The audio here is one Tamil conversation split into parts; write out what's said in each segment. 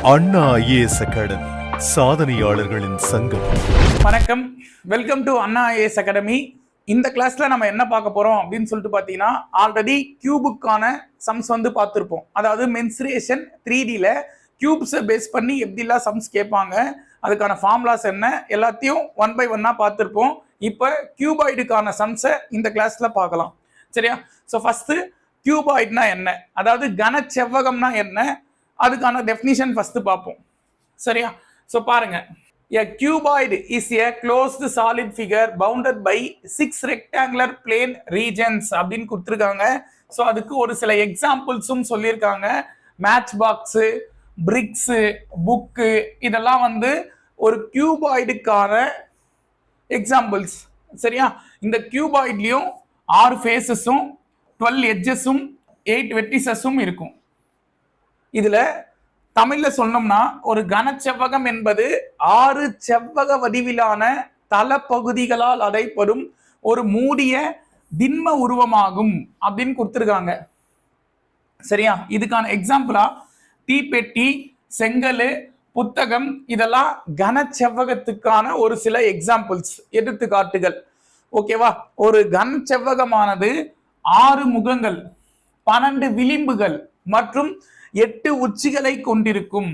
அண்ணா ஐஏஎஸ் அகாடமி சாதனையாளர்களின் சங்கம். வணக்கம், welcome to Anna IAS academy. இந்த கிளாஸ்ல நம்ம என்ன பார்க்க போறோம் அப்படின்னு சொல்லிட்டு பார்த்தீங்கன்னா, ஆல்ரெடி கியூபுக்கான சம்ஸ் வந்து பார்த்துருப்போம். அதாவது மென்சுரேஷன் 3Dல கியூப்ஸை பேஸ் பண்ணி எப்படிலாம் சம்ஸ் கேட்பாங்க, அதுக்கான ஃபார்முலாஸ் என்ன, எல்லாத்தையும் 1 by 1 பார்த்துருப்போம். இப்போ கியூபாய்டுக்கான சம்ஸை இந்த கிளாஸ்ல பார்க்கலாம். சரியா? ஸோ ஃபர்ஸ்ட் கியூபாய்டுனா என்ன, அதாவது கனச்செவ்வகம்னா என்ன, அதுக்கான டெஃபினிஷன் ஃபர்ஸ்ட் பார்ப்போம். சரியா? ஸோ பாருங்க, a cuboid is a closed solid figure bounded by 6 rectangular plane regions அப்படின்னு கொடுத்துருக்காங்க. ஸோ அதுக்கு ஒரு சில எக்ஸாம்பிள்ஸும் சொல்லியிருக்காங்க. மேட்ச் பாக்ஸு, பிரிக்ஸு, புக்கு, இதெல்லாம் வந்து ஒரு கியூபாய்டுக்கான எக்ஸாம்பிள்ஸ். சரியா? இந்த கியூபாய்ட்லையும் 6 ஃபேஸஸும் 12 எட்ஜஸும் 8 வெர்டிசஸும் இருக்கும். இதுல தமிழ்ல சொன்னோம்னா, ஒரு கனச்செவ்வகம் என்பது 6 செவ்வக வடிவிலான தள பகுதிகளால் அடைப்படும் ஒரு மூடிய திண்ம உருவமாகும் அப்படின்னு கொடுத்துருக்காங்க. சரியா? இதுக்கான எக்ஸாம்பிளா தீப்பெட்டி, செங்கல், புத்தகம், இதெல்லாம் கனச்செவ்வகத்துக்கான ஒரு சில எக்ஸாம்பிள்ஸ், எடுத்துக்காட்டுகள். ஓகேவா? ஒரு கனச்செவ்வகமானது 6 முகங்கள், 12 விளிம்புகள் மற்றும் 8 உச்சிகளை கொண்டிருக்கும்.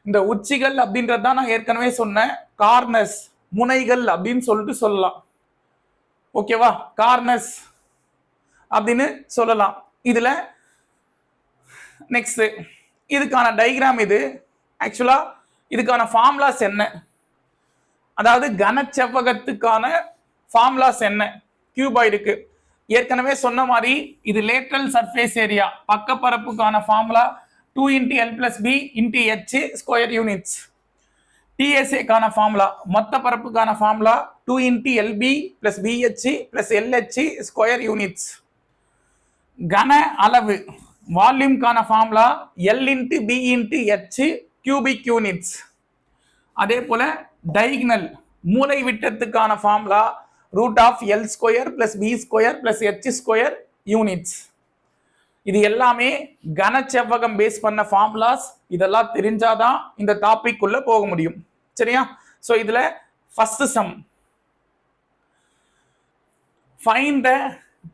இந்த உச்சிகள் அப்படின்றது தான் நான் ஏற்கனவே சொன்ன கார்னர்ஸ், முனைகள் அப்படின்னு சொல்லிட்டு சொல்லலாம். ஓகேவா? கார்னர்ஸ் அப்படின்னு சொல்லலாம். இதுல நெக்ஸ்ட் இதுக்கான டயக்ராம் இது. ஆக்சுவலா இதுக்கான ஃபார்முலாஸ் என்ன, அதாவது கனச்செவ்வகத்துக்கான ஃபார்முலாஸ் என்ன கியூபாய்டுக்கு. ஏற்கனவே சொன்ன மாதிரி இது லேட்ரல் சர்ஃபேஸ் ஏரியா, பக்கப்பரப்புக்கான formula 2 × L + B × H square units. டிஎஸ்ஏக்கான ஃபார்முலா, மொத்த பரப்புக்கான formula 2 × LB + BH + LH square units. கன அளவு வால்யூம்கான formula L × B × H cubic units. அதே போல டைகனல் மூலை விட்டத்துக்கான formula √L² + B² + H² units. இது எல்லாமே கனச்செவ்வகம் பேஸ் பண்ண ஃபார்முலாஸ். இதெல்லாம் தெரிஞ்சாதான் இந்த டாபிக் உள்ள போக முடியும். சரியா? சோ இதுல first sum, find the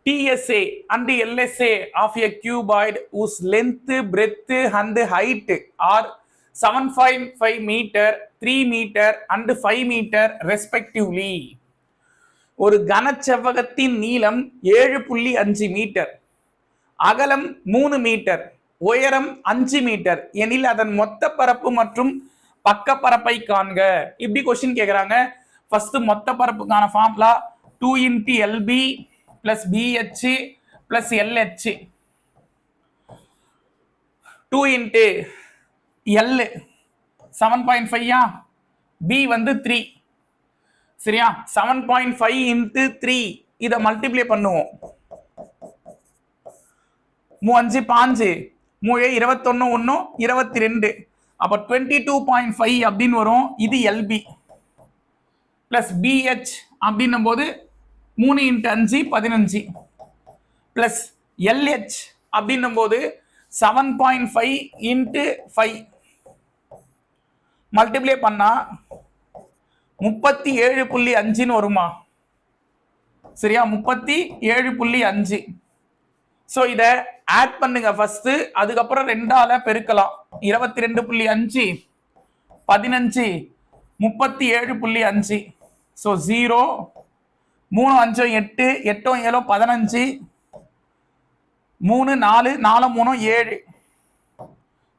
TSA and LSA of a cuboid whose length, breadth and height are 7.5 meter, 3 meter and 5 meter respectively. ஒரு கனச்செவ்வகத்தின் நீளம் 7.5 மீட்டர், அகலம் 3 மீட்டர், உயரம் 5 மீட்டர் எனில் அதன் மொத்த பரப்பு மற்றும் பக்க பரப்பை காண்க. இப்படி கொஸ்டின் கேக்குறாங்க. ஃபர்ஸ்ட் மொத்த பரப்புக்கான formula 2 × LB + BH + LH. 2 × L 7.5, B வந்து 3. சரியா? 7.5 × 3 இதை மல்டிப்ளை பண்ணுவோம். 3 5 3 21 1 22, அப்ப 22.5 அப்படின்னு வரும். இது LB பிளஸ் BH அப்படின்னும் போது 3 × 5 15 பிளஸ் LH அப்படின்னும் போது 7.5 × 5 மல்டிப்ளை பண்ணா 37.5 வருமா? சரியா? 37.5. சோ இத ஆட் பண்ணுங்க ஃபர்ஸ்ட், அதுக்கப்புறம் 2ஆல பெருக்கலாம். 22.5 15 37.5. சோ 0 3 5 8 8 7 15 3 4 4 3 7.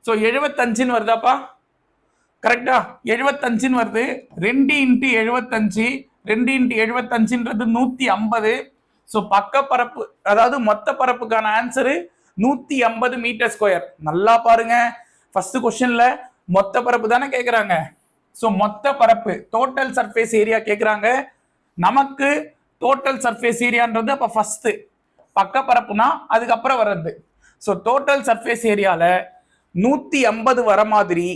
சோ 75 வருதாப்பா? கரெக்டா? 75 வருது. 2 × 75, 2 × 75ன்றது 150. ஸோ பக்க பரப்பு, அதாவது மொத்த பரப்புக்கான ஆன்சரு 150 மீட்டர் ஸ்கொயர். நல்லா பாருங்க, ஃபர்ஸ்ட் கொஸ்டின்ல மொத்த பரப்பு தானே கேட்குறாங்க. ஸோ மொத்த பரப்பு, டோட்டல் சர்ஃபேஸ் ஏரியா கேட்குறாங்க. நமக்கு டோட்டல் சர்ஃபேஸ் ஏரியான்றது அப்போ ஃபர்ஸ்ட், பக்க பரப்புனா அதுக்கப்புறம் வர்றது. ஸோ டோட்டல் சர்ஃபேஸ் ஏரியால 150 வர மாதிரி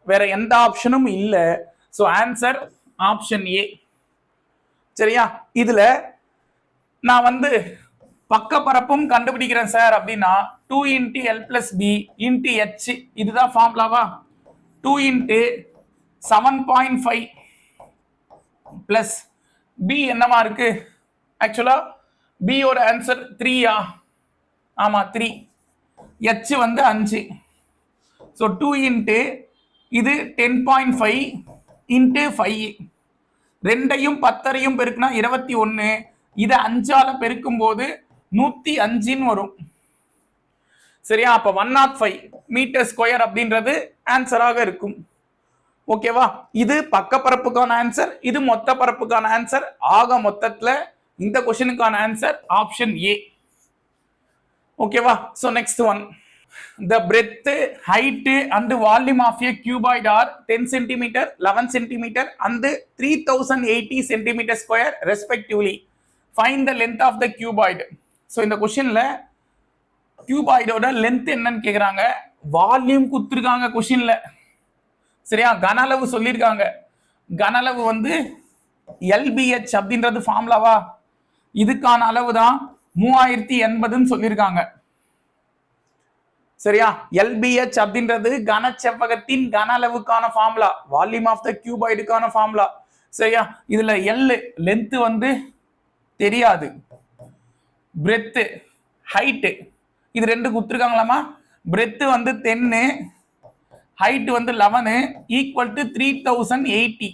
வேற எந்த ஆப்ஷனும் இல்லை. ஸோ ஆன்சர் ஆப்ஷன் ஏ. சரியா? இதுல நான் வந்து பக்க பரப்பும் கண்டுபிடிக்கிறேன் சார் அப்படின்னா 2 × L + B × H இதுதான் ஃபார்முலாவா? 2 into 7.5 plus b என்னவா இருக்கு? ஆக்சுவலா b ஓட ஆன்சர் 3 ஆமா 3. h வந்து 5. ஸோ 2 into இது 10.5 into 5. ரெண்டையும் 10ஐயும் பெருக்குனா 21. இதை 5ஆல பெருக்கும் போது 105 வரும். சரியா? அப்ப 105 மீட்டர் ஸ்கொயர் அப்படின்றது ஆன்சராக இருக்கும். ஓகேவா? இது பக்கப்பரப்புக்கான ஆன்சர், இது மொத்த பரப்புக்கான ஆன்சர். ஆக மொத்தத்துல இந்த கொஸ்டினுக்கான ஆன்சர் ஆப்ஷன் ஏ. ஓகேவா? So next one. The breadth, height and volume of a cuboid are 10 cm, 11 cm and 3080 cm square respectively. Find the length of the cuboid. So இந்த கொஸ்டின்ல கியூபாய்டோட லென்த் என்னன்னு கேக்குறாங்க, வால்யூம் கொடுத்துருக்காங்க கொஸ்டின்ல. சரியா? கன அளவு சொல்லியிருக்காங்க. கன அளவு வந்து LBH அப்படின்றது ஃபார்முலாவா, இதுக்கான அளவு தான் 3080 சொல்லியிருக்காங்க. சரியா? LBH அப்படின்றது கனச்செவ்வகத்தின் கன அளவுக்கான ஃபார்முலா, வால்யூம் ஆஃப் த கியூபாய்டுக்கான ஃபார்முலா. சரியா? இதுல L லென்த் வந்து தெரியாது, பிரெத் ஹைட் இது ரெண்டு கொடுத்துருக்காங்களாமா. பிரெத் வந்து 10, ஹைட் வந்து 11 ஈக்குவல் டு 3080.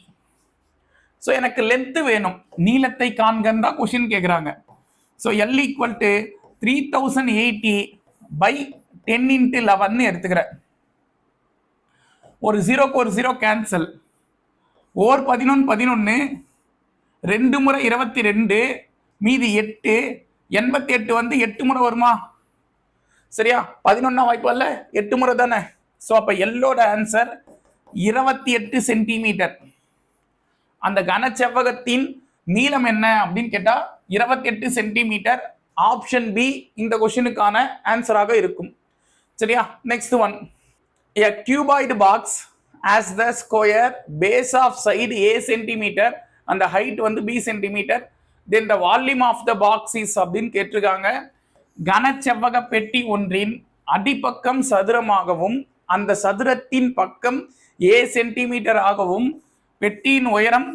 ஸோ எனக்கு லென்த் வேணும், நீளத்தை காண்கன்னு தான் கொஸ்டின் கேட்குறாங்க. So L equal to 3080 by 10 into 11 எடுத்துக்கிறேன். ஒரு 0க்கு ஒரு 0 கேன்சல். ஓர் 11 11, 2 முறை 22, மீதி 8. 88 வந்து 8 முறை வருமா? சரியா? 11 வாய்ப்பு இல்ல, 8 முறை தானே. ஸோ அப்ப எல்லோட ஆன்சர் 28 சென்டிமீட்டர். அந்த கனச்செவ்வகத்தின் நீளம் என்ன அப்படின்னு கேட்டா 28 சென்டிமீட்டர். ஆப்ஷன் பி இந்த கொஸ்டினுக்கான ஆன்சராக இருக்கும். சரியா? Next one. A cuboid box has the square base of side a centimeter and the height வந்து b centimeter. Then the volume of the box is அப்படின்னு கேட்டிருக்காங்க. கனச்செவ்வக பெட்டி ஒன்றின் அடிப்பக்கம் சதுரமாகவும் அந்த சதுரத்தின் பக்கம் a சென்டிமீட்டர் ஆகவும் பெட்டியின் உயரம்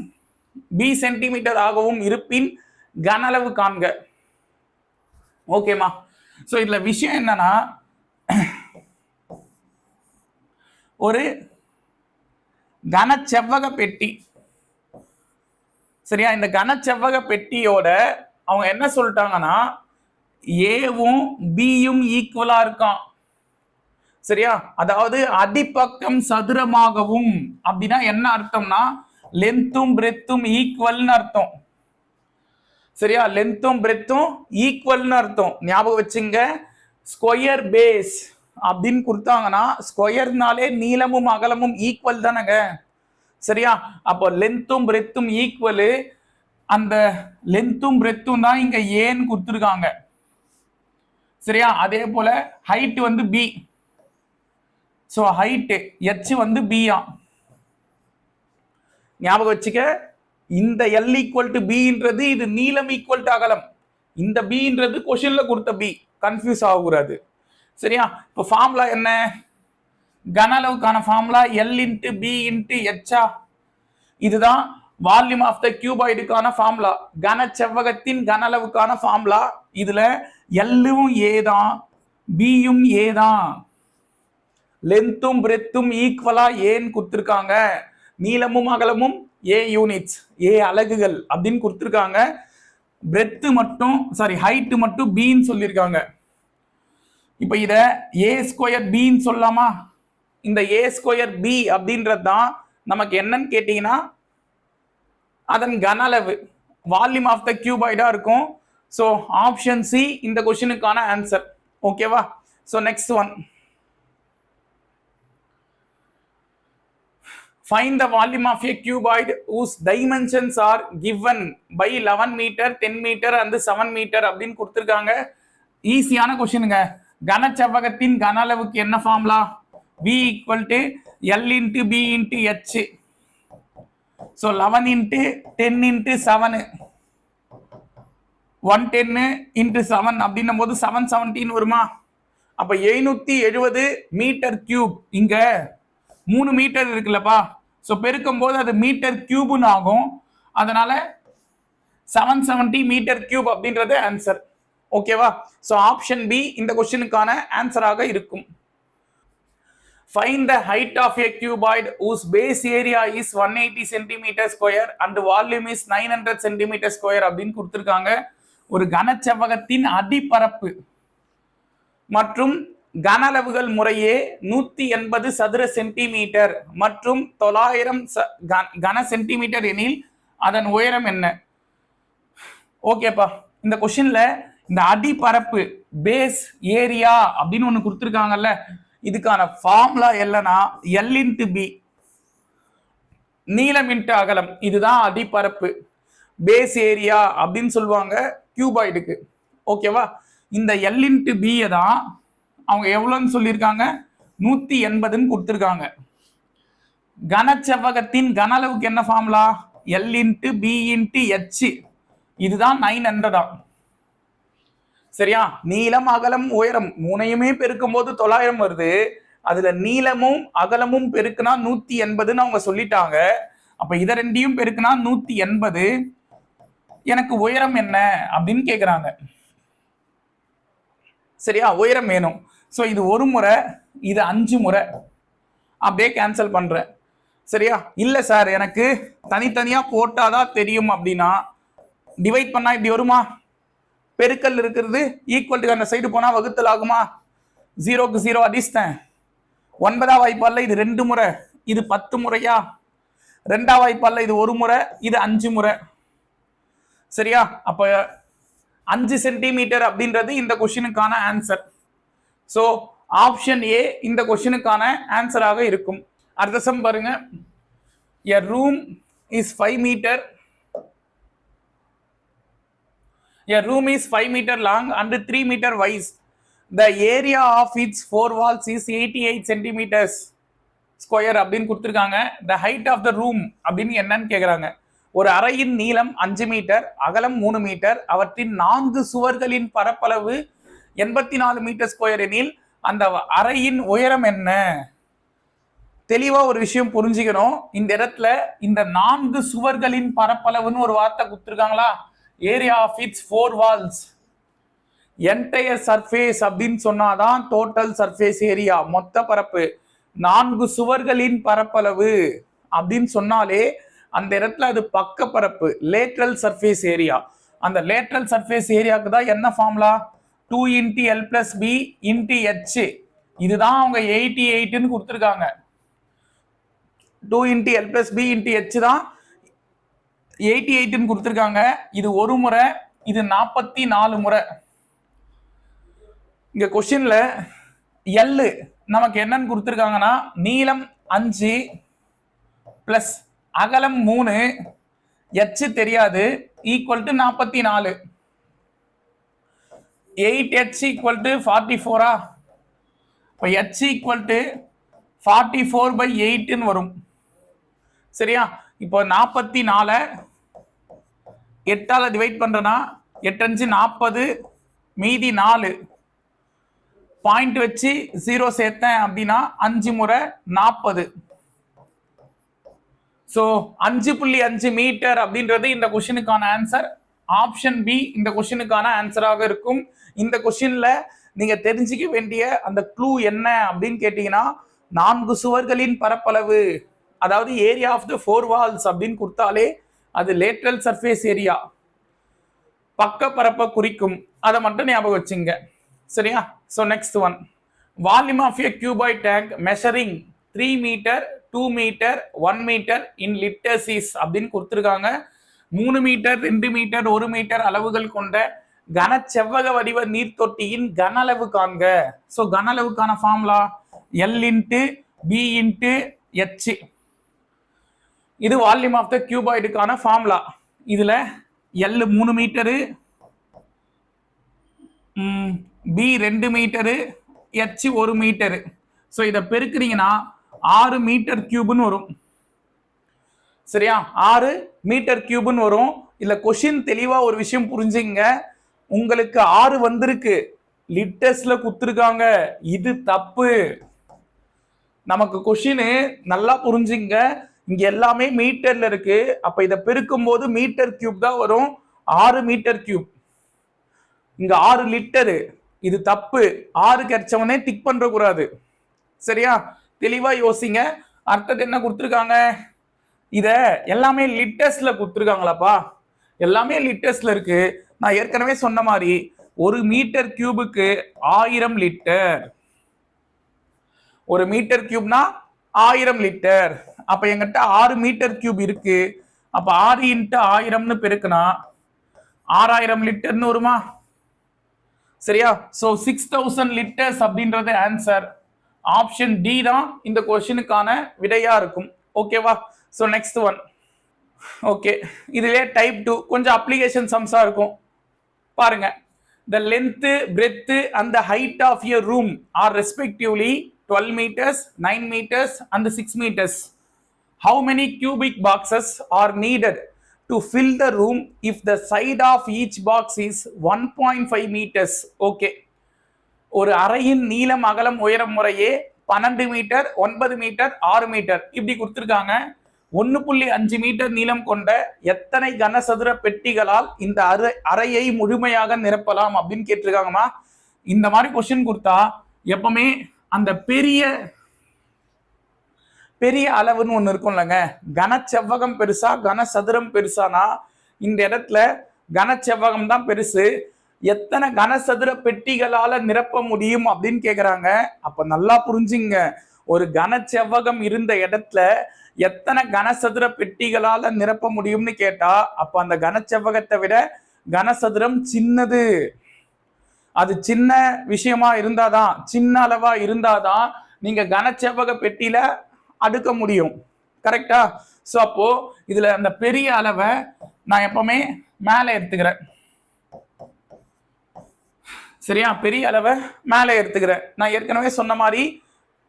b சென்டிமீட்டர் ஆகவும் இருப்பின் கன அளவு காண்க. ஓகேமா? ஸோ இதுல விஷயம் என்னன்னா, ஒரு கனச்செவ்வக பெட்டி. சரியா? இந்த கனச்செவ்வக பெட்டியோட அவங்க என்ன சொல்லிட்டாங்கன்னா, ஏவும் பியும் ஈக்குவலா இருக்கான். சரியா? அதாவது அடிப்பக்கம் சதுரமாகவும் அப்படின்னா என்ன அர்த்தம்னா, லென்த்தும் பிரெத்தும் ஈக்குவல்னு அர்த்தம். சரியா? லென்த்தும் பிரெத்தும் ஈக்குவல்னு அர்த்தம். ஞாபகம் வச்சுங்க. ஸ்கொயர் பேஸ் அப்படின்னு கொடுத்தாங்கன்னா, ஸ்கொயர்னாலே நீளமும் அகலமும் ஈக்குவல் தானங்க. சரியா? அப்போ லென்த்தும் பிரெத்தும் ஈக்குவல். அந்த லென்த்தும் பிரெத்தும் தான் இங்க ஏன்னு கொடுத்துருக்காங்க. சரியா? அதே போல ஹைட் வந்து பி. ஸோ ஹைட் h வந்து பியா. ஞாபகம் வச்சுக்க. இந்த L ஈக்குவல் டு பின்றது இது நீளம் ஈக்குவல் டு அகலம். இந்த பின்றது கொஸ்டின்ல கொடுத்த பி, கன்ஃபியூஸ் ஆகக்கூடாது. சரியா? இப்போ ஃபார்முலா என்ன? கன அளவுக்கான formula L into B into ஹெச்சா. இதுதான் வால்யூம் ஆஃப் த கியூபாய்டுக்கான ஃபார்முலா, கனச்செவ்வகத்தின் கன அளவுக்கான ஃபார்முலா. இதுல எல்லும் ஏ தான், பியும் ஏ தான். லென்த்தும் பிரெத்தும் ஈக்குவலா ஏன்னு கொடுத்துருக்காங்க. நீளமும் அகலமும் ஏ யூனிட்ஸ், ஏ அலகுகள் அப்படின்னு கொடுத்துருக்காங்க. பிரெத்து மட்டும் ஹைட் மட்டும் பின்னு சொல்லியிருக்காங்க. இப்ப இத ஏ ஸ்கொயர் பின்னு சொல்லலாமா? இந்த ஏ ஸ்கொயர் பி அப்படின்றது தான் நமக்கு என்னன்னு கேட்டீங்கன்னா அதன் கன அளவு, வால்யூம் ஆஃப் த கியூபாய்டா இருக்கும். ஸோ ஆப்ஷன் சி இந்த கொஸ்டினுக்கான ஆன்சர். ஓகேவா? So next one. Find the volume of a cuboid whose dimensions are given by 11 meter, 10 meter and 7 meter அப்படின்னு கொடுத்துருக்காங்க. ஈஸியான கொஸ்டினுங்க. கனச்செவ்வகத்தின் கன அளவுக்கு என்ன formula? V equal to L into B into H. So 11 into 10 into 7, 110 into 7 அப்படின்னும் போது 717 வருமா? அப்ப 770 மீட்டர் கியூப். இங்க 3 மீட்டர் இருக்குல்லப்பா, ஸோ பெருக்கும் போது அது மீட்டர் கியூப்னு ஆகும். அதனால 770 மீட்டர் கியூப் அப்படின்றது ஆன்சர். ஓகேவா? ஸோ ஆப்ஷன் பி இந்த கொஸ்டினுக்கான ஆன்சராக இருக்கும். Find the height of a cuboid whose base area is 180 centimeter square and volume is 900 centimeter square அப்படின்னு கொடுத்திருக்காங்க. ஒரு கனச்செவ்வகத்தின் அடிப்பரப்பு மற்றும் கன அளவுகள் முறையே 180 சதுர சென்டிமீட்டர் மற்றும் 900 கன சென்டிமீட்டர் எனில் அதன் உயரம் என்ன? ஓகேப்பா, இந்த கொஸ்டின்ல இந்த அடிப்பரப்பு பேஸ் ஏரியா அப்படின்னு ஒன்று கொடுத்துருக்காங்கல்ல, இதுக்கான ஃபார்முலா என்னன்னா எல் இன்ட்டு பி, நீளம் இன்ட்டு அகலம். இதுதான் அடிப்பரப்பு, பேஸ் ஏரியா அப்படின்னு சொல்லுவாங்க கியூபாய்டுக்கு. ஓகேவா? இந்த எல் இன்ட்டு பியை தான் அவங்க எவ்வளோன்னு சொல்லியிருக்காங்க, 180ன்னு கொடுத்துருக்காங்க. கனச்செவ்வகத்தின் கன அளவுக்கு என்ன formula? L into B into H. இதுதான் 900. சரியா? நீளம் அகலம் உயரம் மூணையுமே பெருக்கும் போது 900 வருது. அதுல நீளமும் அகலமும் பெருக்குனா 180ன்னு அவங்க சொல்லிட்டாங்க. அப்ப இத ரெண்டையும் பெருக்குனா 180. எனக்கு உயரம் என்ன அப்படின்னு கேக்குறாங்க. சரியா? உயரம் வேணும். ஸோ இது ஒரு முறை, இது 5 முறை, அப்படியே கேன்சல் பண்றேன். சரியா? இல்ல சார் எனக்கு தனித்தனியா போட்டாதான் தெரியும் அப்படின்னா டிவைட் பண்ணா இப்படி வருமா? பெருக்கல் இருக்கிறது ஈக்குவல் அந்த சைடு போனா வகுத்தல் ஆகுமா? 0க்கு 0 அடிச்சிட்டேன். 9ஆம் வாய்ப்பால்ல இது 2 முறை, இது 10 முறையா? 2ஆம் வாய்ப்பால்ல இது 1 முறை, இது 5 முறை. சரியா? அப்ப 5 சென்டிமீட்டர் அப்படின்றது இந்த கொஸ்டினுக்கான ஆன்சர். ஸோ ஆப்ஷன் ஏ இந்த கொஸ்டினுக்கான ஆன்சராக இருக்கும். அடுத்த சம் பாருங்க. A room is 5 meter. A room is 5 meter long and 3 meter wide. The area of its 4 walls is 88 centimeters square அப்படின்னு கொடுத்துருக்காங்க. The height of the room அப்படின்னு என்னன்னு கேட்குறாங்க. ஒரு அறையின் நீளம் 5 மீட்டர், அகலம் 3 மீட்டர், அவற்றின் 4 சுவர்களின் பரப்பளவு 84 மீட்டர் ஸ்கொயர் எனில் அந்த அறையின் உயரம் என்ன? தெளிவா ஒரு விஷயம் புரிஞ்சுக்கணும். இந்த இடத்துல இந்த 4 சுவர்களின் பரப்பளவுன்னு ஒரு வார்த்தை கொடுத்துருக்காங்களா? Area of its 4 walls, entire surface அப்படின்னு சொன்னாதான் டோட்டல் சர்ஃபேஸ் ஏரியா, மொத்த பரப்பு. 4 சுவர்களின் பரப்பளவு அப்படின்னு சொன்னாலே அந்த இடத்துல அது பக்க பரப்பு, லேட்ரல் சர்ஃபேஸ் ஏரியா. அந்த லேட்ரல் சர்ஃபேஸ் ஏரியாவுக்கு தான் என்ன formula? 2 into L plus B into H. இதுதான் அவங்க 88ன்னு கொடுத்துருக்காங்க. 2 into L plus B into H தான் 88ன்னு கொடுத்துருக்காங்க. இது ஒரு முறை, இது 44 முறை. இங்க கொஸ்டின்ல எல் நமக்கு என்னன்னு கொடுத்துருக்காங்கன்னா நீளம் 5 பிளஸ் அகலம் 3, ஹெச் தெரியாது, equal to 44. 8h equal to 44. இப்போ h ஈக்குவல் டு 44/8ன்னு வரும். சரியா? இப்போ 44 8ஆல டிவைட் பண்றேன்னா 8 5 40, மீதி 4 பாயிண்ட் வச்சு 0 சேர்த்தேன் அப்படின்னா 5 முறை 40. ஸோ 5.5 மீட்டர் அப்படின்றது இந்த கொஸ்டினுக்கான ஆன்சர். ஆப்ஷன் பி இந்த கொஸ்டினுக்கான ஆன்சராக இருக்கும். இந்த கொஸ்டின்ல நீங்க தெரிஞ்சுக்க வேண்டிய அந்த க்ளூ என்ன அப்படின்னு கேட்டீங்கன்னா, 4 சுவர்களின் பரப்பளவு, அதாவது ஏரியா ஆஃப் த 4 வால்ஸ் அப்படின்னு கொடுத்தாலே அது லேட்ரல் சர்ஃபேஸ் ஏரியா, பக்க பரப்பை குறிக்கும். அதை மட்டும் ஞாபகம் வச்சுங்க. சரியா? So next one, volume of a cuboid tank measuring 3 metre 2 metre 1 metre in litres is அப்படின்னு கொடுத்துருக்காங்க. 3 மீட்டர் 2 மீட்டர் 1 மீட்டர் அளவுகள் கொண்ட கனச்செவ்வக வடிவ நீர்த்தொட்டியின் கன அளவு காண்க. ஸோ கன அளவுக்கான formula L into B into H. இது வால்யூம் ஆஃப் த கியூபாய்டுக்கான ஃபார்முலா. இதுல L 3 metre, B 2 metre, H 1 metre. So இதை பெருக்குறீங்கன்னா 6 மீட்டர் கியூப்னு வரும். சரியா? 6 மீட்டர் கியூப்னு வரும். இல்ல கொஸ்டின் தெளிவா ஒரு விஷயம் புரிஞ்சுங்க. உங்களுக்கு 6 வந்திருக்கு, லிட்டர்ஸ்ல குத்துருக்காங்க, இது தப்பு. நமக்கு கொஷின் நல்லா புரிஞ்சுங்க. இங்க எல்லாமே மீட்டர்ல இருக்கு. அப்ப இதை பெருக்கும் போது மீட்டர் கியூப் தான் வரும். 6 மீட்டர் கியூப். இங்க 6 லிட்டரு. இது தப்பு. 6 கிடைச்சவனே திக் பண்ற கூடாது. சரியா? தெளிவா யோசிங்க. அடுத்தது என்ன கொடுத்துருக்காங்க? இத எல்லாமே லிட்டர்ஸ்ல கொடுத்துருக்காங்களாப்பா? எல்லாமே லிட்டர்ஸ்ல இருக்கு. நான் ஏற்கனவே சொன்ன மாதிரி 1 மீட்டர் கியூபுக்கு 1000 லிட்டர். 1 மீட்டர் கியூப்னா 1000 லிட்டர். அப்ப எங்கிட்ட 6 மீட்டர் கியூப் இருக்கு. அப்ப 6 இன்ட்டு 1000னு பெருக்குனா 6000 லிட்டர்னு வருமா? சரியா? சோ 6000 லிட்டர்ஸ் அப்படின்றது ஆன்சர். ஆப்ஷன் டி தான் இந்த கொஸ்டினுக்கான விடையா இருக்கும். ஓகேவா? So next one. ஓகே, இதுலயே டைப் 2 கொஞ்சம் அப்ளிகேஷன் சம்ஸா இருக்கும். பாருங்க. The length, breadth and the height of a room are respectively 12 meters, 9 meters and 6 meters. How many cubic boxes are needed to fill the room if the side of each box is 1.5 meters? Okay. ஒரு அறையின் நீளம் அகலம் உயரம் முறையே 12 மீட்டர், 9 மீட்டர், 6 மீட்டர் இப்படி கொடுத்துருக்காங்க. 1.5 மீட்டர் நீளம் கொண்ட எத்தனை கனசதுர பெட்டிகளால் இந்த அறையை முழுமையாக நிரப்பலாம் அப்படின்னு கேட்டிருக்காங்கம்மா. இந்த மாதிரி கொஸ்டின் கொடுத்தா எப்பவுமே அந்த பெரிய அளவுன்னு ஒண்ணு இருக்கும்லங்க. கனச்செவ்வகம் பெருசா கனசதுரம் பெருசானா இந்த இடத்துல கனச்செவ்வகம் தான் பெருசு. எத்தனை கனசதுர பெட்டிகளால நிரப்ப முடியும் அப்படின்னு கேக்குறாங்க. அப்ப நல்லா புரிஞ்சுங்க. ஒரு கனச்செவ்வகம் இருந்த இடத்துல எத்தனை கனசதுர பெட்டிகளால நிரப்ப முடியும்னு கேட்டா அப்ப அந்த கனச்செவ்வகத்தை விட கனசதுரம் சின்னது. அது சின்ன விஷயமா இருந்தாதான், சின்ன அளவா இருந்தாதான் நீங்க கனச்செவ்வக பெட்டியில அடுக்க முடியும். கரெக்டா? சோ அப்போ இதுல அந்த பெரிய அளவை நான் எப்பவுமே மேல எடுத்துக்கிறேன். சரியா? பெரிய அளவை மேல எடுத்துக்கிறேன். நான் ஏற்கனவே சொன்ன மாதிரி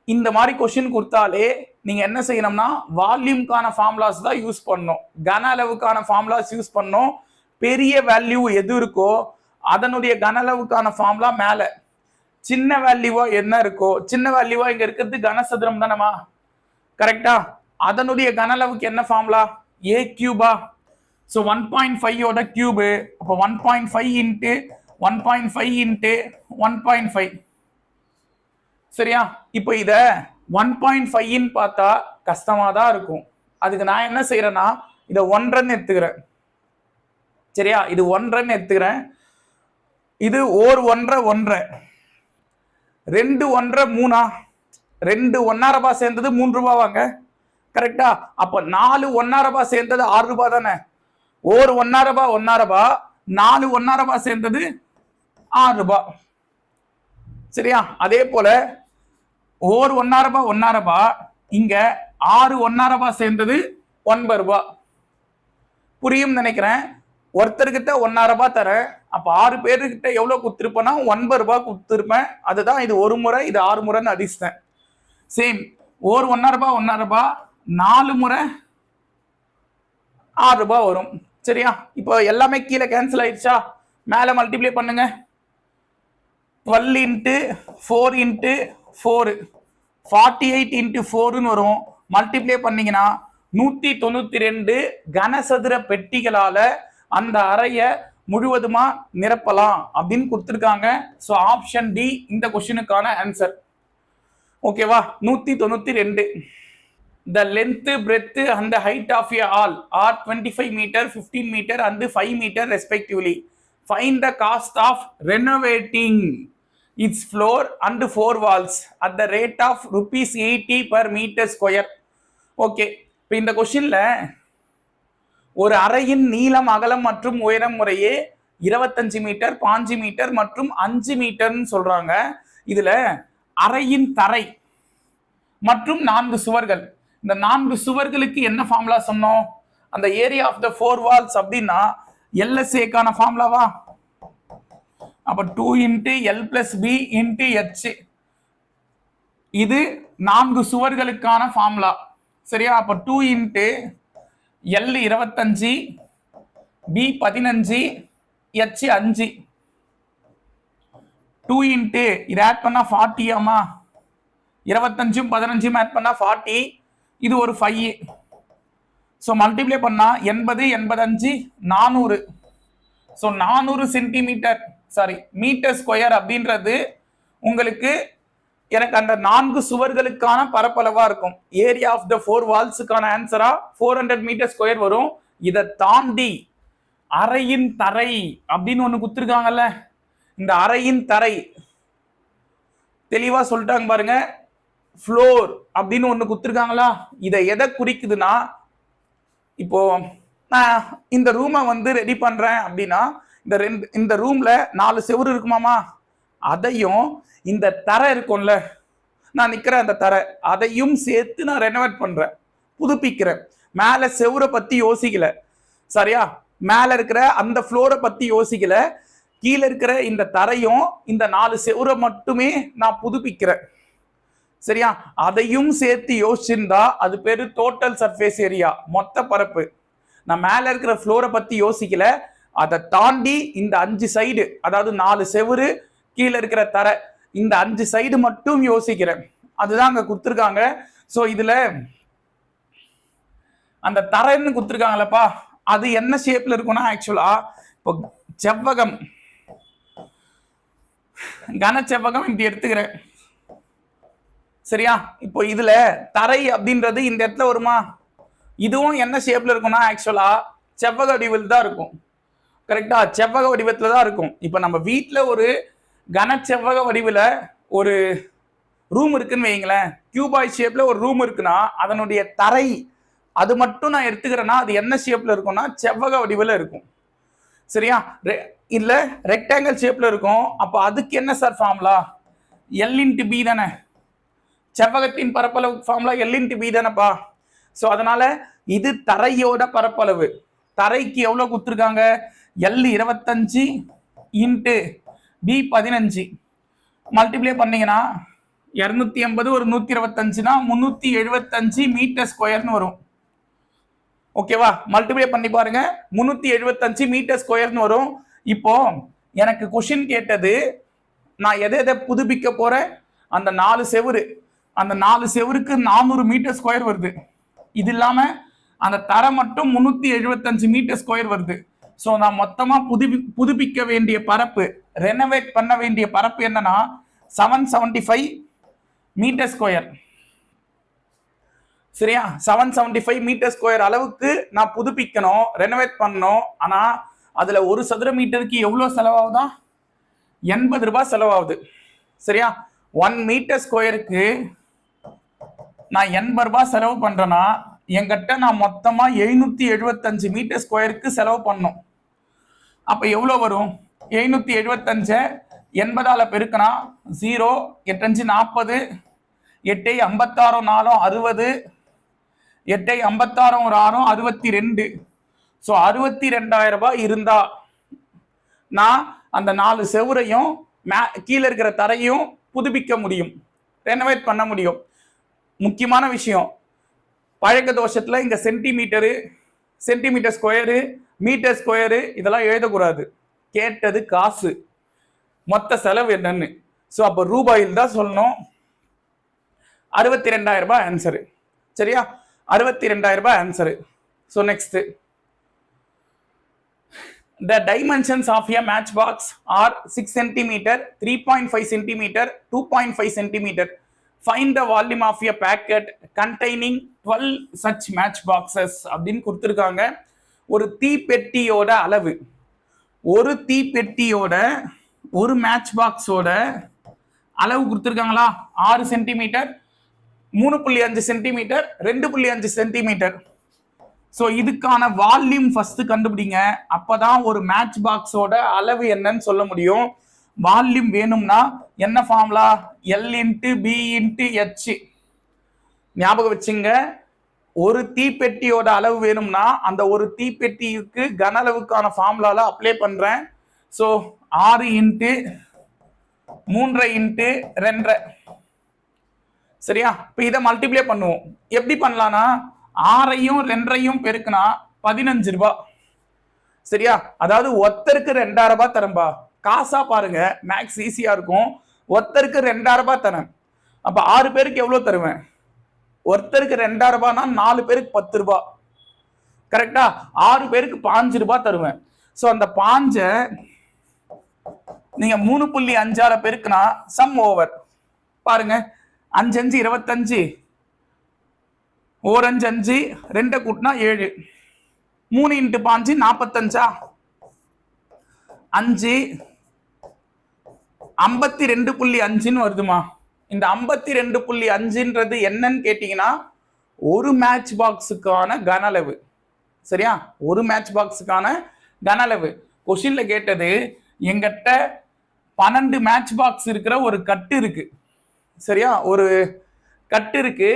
இந்த மாதிரி கொஸ்டின் கொடுத்தாலே நீங்க என்ன செய்யணும்னா வால்யூம்கான ஃபார்முலாஸ் தான் யூஸ் பண்ணணும். கன அளவுக்கான ஃபார்முலாஸ் யூஸ் பண்ணணும். பெரிய வேல்யூ எது இருக்கோ அதனுடைய கன அளவுக்கான ஃபார்முலா மேல. சின்ன வேல்யூவா என்ன இருக்கோ, சின்ன வேல்யூவா இங்க இருக்கிறது கனசதுரம் தானமா? கரெக்டா? அதனுடைய கன அளவுக்கு என்ன ஃபார்முலா? a Cuba. ஸோ 1.5 ஓட கியூபு. அப்போ 1.5 இன்ட்டு 1.5 இன்ட்டு 1.5. சரியா? இப்போ இத 1.5ன்னு பார்த்தா கஷ்டமா தான் இருக்கும். அதுக்கு நான் என்ன செய்யறேன்னா இதை 1 எடுத்துக்கிறேன். சரியா? இது 1 எடுத்துக்கிறேன். இது ஓர் 1 1 2 1 3 2 1 ரூபாய் சேர்ந்தது 3 ரூபாய் வாங்க. கரெக்டா? அப்ப 4 1 ரூபாய் சேர்ந்தது 6 ரூபாய் தானே? ஓர் 1 ரூபாய் 1 ரூபாய், 4 1 ரூபாய் சேர்ந்தது 6 ரூபாய். சரியா? அதே போல ஓர் 1 ரூபாய் 1 ரூபாய், இங்க 6 1 ரூபாய் சேர்ந்தது 9 ரூபாய். புரியும் நினைக்கிறேன். ஒருத்தர்கிட்ட 1 ரூபாய் தரேன். அப்ப 6 பேருக்கிட்ட எவ்வளவு குடுத்திருப்பேன்னா 9 ரூபாய் குடுத்திருப்பேன். அதுதான் இது ஒரு முறை, இது 6 முறைன்னு அடிச்சிட்டேன். சேம் ஓர் 1 ரூபாய் 1 ரூபாய் 4 முறை 6 ரூபாய் வரும். சரியா? இப்போ எல்லாமே கீழே கேன்சல் ஆயிடுச்சா? மேல மல்டிப்ளை பண்ணுங்க. 12 இன்ட்டு 4 இன்ட்டு 4 48 இன்ட்டு 4ன்னு வரும். மல்டிப்ளை பண்ணீங்கன்னா 192 கனசதுர பெட்டிகளால அந்த அறைய முழுவதுமா நிரப்பலாம் அப்படின்னு கொடுத்துருக்காங்க. ஸோ ஆப்ஷன் டி இந்த கொஸ்டினுக்கான ஆன்சர். ஓகேவா? 192. The length, breadth and the height of a hall are 25 meter, 15 meter and 5 meter respectively. Find the cost of renovating its floor and 4 walls at the rate of rupees 80 per meter square. Okay, இப்போ இந்த கொஸ்டின்ல ஒரு அறையின் நீளம் அகலம் மற்றும் உயரம் முறையே 25 மீட்டர், 5 மீட்டர் மற்றும் 5 மீட்டர்னு சொல்றாங்க. இதுல அறையின் தரை மற்றும் 4 சுவர்கள், இந்த 4 சுவர்களுக்கு என்ன ஃபார்முலா சொன்னோம்? அந்த ஏரியா ஆஃப் த 4 வால்ஸ் அப்படின்னா எல்எஸ்ஏக்கான ஃபார்முலாவா? அப்ப 2 into L plus B into H. இது 4 சுவர்களுக்கான ஃபார்முலா. சரியா? அப்ப 2 into L 25, B 15, H 5. 2 into இதை ஆட் பண்ணா 40 ஆமா? 25 15 ஆட் பண்ணா 40, இது ஒரு 5. ஸோ மல்டிப்ளை பண்ணா 80 85 400. ஸோ 400 சென்டிமீட்டர் மீட்டர் ஸ்கொயர் அப்படின்றது உங்களுக்கு எனக்கு அந்த 4 சுவர்களுக்கான பரப்பளவா இருக்கும். ஏரியா ஆஃப் த 4 வால்ஸுக்கான ஆன்சரா 400 மீட்டர் ஸ்கொயர் வரும். இதை தாண்டி அறையின் தரை அப்படின்னு ஒண்ணு குடுத்துருக்காங்கல்ல, இந்த அறையின் தரை தெளிவா சொல்லிட்டாங்க பாருங்க. ஃப்ளோர் அப்படின்னு ஒண்ணு குடுத்துருக்காங்களா, இதை எதை குறிக்குதுன்னா, இப்போ நான் இந்த ரூமை வந்து ரெடி பண்றேன் அப்படின்னா இந்த ரூம்ல 4 செவுரு இருக்குமாமா, அதையும் இந்த தரை இருக்கும்ல, நான் நிக்கிற அந்த தரை, அதையும் சேர்த்து நான் ரெனோவேட் பண்றேன், புதுப்பிக்கிறேன். மேல செவுரை பத்தி யோசிக்கல, சரியா? மேல இருக்கிற அந்த ஃப்ளோரை பத்தி யோசிக்கல, கீழே இருக்கிற இந்த தரையும் இந்த 4 செவுரை மட்டுமே நான் புதுப்பிக்கிறேன், சரியா? அதையும் சேர்த்து யோசிச்சிருந்தா அது பேரு டோட்டல் சர்ஃபேஸ் ஏரியா, மொத்த பரப்பு. நான் மேல இருக்கிற ஃப்ளோரை பத்தி யோசிக்கல, அதை தாண்டி இந்த 5 சைடு, அதாவது 4 செவுரு, கீழே இருக்கிற தரை, இந்த 5 சைடு மட்டும் யோசிக்கிறேன். அதுதான் அங்க கொடுத்துருக்காங்க. ஸோ இதுல அந்த தரைன்னு கொடுத்துருக்காங்களப்பா, அது என்ன ஷேப்ல இருக்கும்னா, ஆக்சுவலா இப்போ செவ்வகம், கன செவ்வகம் இப்படி எடுத்துக்கிறேன், சரியா? இப்போ இதுல தரை அப்படின்றது இந்த இடத்துல வருமா, இதுவும் என்ன ஷேப்ல இருக்கும்னா ஆக்சுவலா செவ்வக வடிவில் தான் இருக்கும், கரெக்டா? செவ்வக வடிவத்துல தான் இருக்கும். இப்போ நம்ம வீட்டில் ஒரு கன செவ்வக வடிவில் ஒரு ரூம் இருக்குன்னு வைங்களேன், கியூபாய் ஷேப்ல ஒரு ரூம் இருக்குன்னா அதனுடைய தரை அது மட்டும் நான் எடுத்துக்கிறேன்னா அது என்ன ஷேப்ல இருக்கும்னா செவ்வக வடிவில் இருக்கும், சரியா? இல்ல ரெக்டாங்கிள் ஷேப்ல இருக்கும். அப்போ அதுக்கு என்ன sir formula? L into B தானே, செவ்வகத்தின் பரப்பளவு ஃபார்முலா எல் இன்ட்டு பி தானேப்பா. ஸோ அதனால இது தரையோட பரப்பளவு. தரைக்கு எவ்வளவு கொடுத்துருக்காங்க? எல் 25 இன்ட்டு பி 15 மல்டிப்ளை பண்ணீங்கன்னா 280 ஒரு 125னா 375 மீட்டர் ஸ்கொயர்னு வரும். ஓகேவா? மல்டிப்ளை பண்ணி பாருங்க, 375 மீட்டர் ஸ்கொயர்னு வரும். இப்போ எனக்கு கொஸ்டின் கேட்டது, நான் எதை எதை புதுப்பிக்க போறேன்? அந்த 4 செவுரு, அந்த 4 செவருக்கு 400 மீட்டர் ஸ்கொயர் வருது. இது இல்லாம அந்த தரை மட்டும் 375 மீட்டர் ஸ்கொயர் வருது. ஸோ நான் மொத்தமா புதுப்பிக்க வேண்டிய பரப்பு, ரெனோவேட் பண்ண வேண்டிய பரப்பு என்னன்னா 775 மீட்டர் ஸ்கொயர், சரியா? 775 மீட்டர் ஸ்கொயர் அளவுக்கு நான் புதுப்பிக்கணும், ரெனோவேட் பண்ணணும். ஆனா அதுல ஒரு சதுர மீட்டருக்கு எவ்வளவு செலவாகுதா? 80 ரூபாய் செலவாகுது, சரியா? 1 மீட்டர் ஸ்கொயருக்கு நான் 80 ரூபாய் செலவு பண்றேன்னா என்கிட்ட நான் மொத்தமா 775 மீட்டர் ஸ்கொயருக்கு செலவு பண்ணணும். அப்ப எவ்வளவு வரும்? 775 80ஆல பெருக்கினா 0, 8 5 40, 8 56 4 60, 8 56 ஒரு 6 62. ஸோ 62,000 ரூபாய் இருந்தா நான் அந்த 4 செவுரையும் கீழே இருக்கிற தரையும் புதுப்பிக்க முடியும், ரெனோவேட் பண்ண முடியும். முக்கியமான விஷயம், பழக்க தோஷத்துல இங்க சென்டிமீட்டர் ஸ்கொயரு, மீட்டர் ஸ்கொயரு இதெல்லாம் எழுதக்கூடாது. கேட்டது காசு, மொத்த செலவு என்னன்னு. ஸோ அப்போ ரூபாயில் தான் சொல்லணும். 62,000 ரூபாய் ஆன்சரு, சரியா? 62,000 ரூபாய் answer. So next, the dimensions of a matchbox are 6 cm, 3.5 cm, 2.5 cm. Find the volume of a packet containing 12 such matchboxes அப்படின்னு கொடுத்துருக்காங்க. ஒரு தீப்பெட்டியோட அளவு, ஒரு தீப்பெட்டியோட ஒரு மேட்ச் பாக்ஸோட அளவு கொடுத்துருக்காங்களா? 6 சென்டிமீட்டர், 3.5 சென்டிமீட்டர், 2.5 சென்டிமீட்டர். ஸோ இதுக்கான வால்யூம் ஃபர்ஸ்ட் கண்டுபிடிங்க, அப்பதான் ஒரு மேட்ச் பாக்ஸோட அளவு என்னன்னு சொல்ல முடியும். வால்யூம் வேணும்னா என்ன formula? L into B into H. ஞாபகம் வச்சுங்க, ஒரு தீப்பெட்டியோட அளவு வேணும்னா அந்த ஒரு தீப்பெட்டிக்கு கன அளவுக்கான ஃபார்முலால அப்ளை பண்றேன். ஸோ 6 இன்ட்டு 3 இன்ட்டு 2, சரியா? இப்போ இதை மல்டிப்ளை பண்ணுவோம். எப்படி பண்ணலாம்னா 6ஐயும் 2ஐயும் பெருக்குனா 15 ரூபாய், சரியா? அதாவது ஒருத்தருக்கு 2000 ரூபாய் தரம்பா. காசா பாருங்க, மேக்ஸ் ஈஸியா இருக்கும். ஒருத்தருக்கு 2000 ரூபாய் தரேன், அப்ப 6 பேருக்கு எவ்வளவு தருவேன்? ஒருத்தருக்கு 2000 ரூபாய்னா 4 பேருக்கு 10 ரூபாய். கரெக்டா? 6 பேருக்கு 5 ரூபாய் தருவேன். சோ அந்த 5 நீங்க 3.5 பெருக்குனா சம் ஓவர். பாருங்க, 5 5 25, 1 5 5, 2 கூட்டினா 7, 3 × 5 45, 5 52.5 வருதுமா. இந்த 52.5ன்றது என்னன்னு கேட்டீங்கன்னா ஒரு மேட்ச் பாக்ஸுக்கான கன அளவு. சரியா? ஒரு மேட்ச் பாக்ஸுக்கான கன அளவு. கொஸ்டின்ல கேட்டது எங்கிட்ட 12 மேட்ச் பாக்ஸ் இருக்கிற ஒரு கட்டு இருக்கு. சரியா? ஒரு கட்டு இருக்கு.